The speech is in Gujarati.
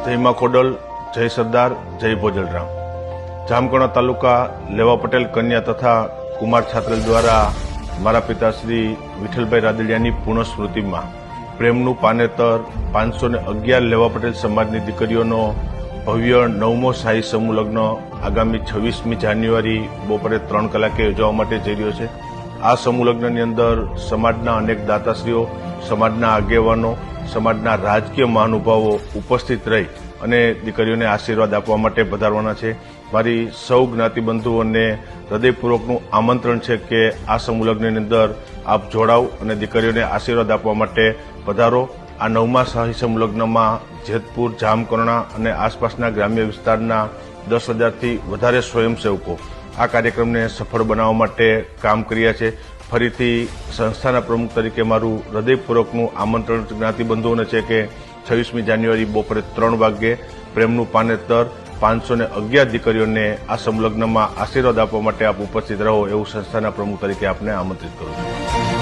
જય માં ખોડલ, જય સરદાર, જય ભોજલરામ। જામકંડોળ તાલુકા લેવા પટેલ કન્યા તથા કુમાર છાત્રલ દ્વારા મારા પિતા શ્રી વિઠ્ઠલભાઈ રાદડિયાની પૂર્ણ સ્મૃતિમાં પ્રેમનું પાનેતર 511 લેવા પટેલ સમાજની દીકરીઓનો ભવ્ય 9મો શાહી સમૂહ લગ્ન આગામી 26મી જાન્યુઆરી બપોરે 3 કલાકે યોજવા માટે જઈ રહ્યો છે। આ સમૂહ લગ્નની અંદર સમાજના અનેક દાતાશ્રીઓ, સમાજના આગેવાનો, સમાજના રાજકીય મહાનુભાવો ઉપસ્થિત રહી અને દીકરીઓને આશીર્વાદ આપવા માટે પધારવાના છે। મારી સૌ જ્ઞાતિબંધુઓને હૃદયપૂર્વકનું આમંત્રણ છે કે આ સમૂહ લગ્નની અંદર આપ જોડાવ અને દીકરીઓને આશીર્વાદ આપવા માટે પધારો। આ 9મા શાહી સમૂહ લગ્નમાં જેતપુર, જામકંડોળ અને આસપાસના ગ્રામ્ય વિસ્તારના 10,000થી વધારે સ્વયંસેવકો આ કાર્યક્રમને સફળ બનાવવા માટે કામ કર્યા છે। ફરીથી સંસ્થાના પ્રમુખ તરીકે મારું હૃદયપૂર્વકનું આમંત્રણ જ્ઞાતિબંધુઓને છે કે 26મી જાન્યુઆરી બપોરે 3 વાગ્યે પ્રેમનું પાનેતર 511 દીકરીઓને આ સમૂહ લગ્નમાં આશીર્વાદ આપવા માટે આપ ઉપસ્થિત રહો એવું સંસ્થાના પ્રમુખ તરીકે આપને આમંત્રિત કરું છું।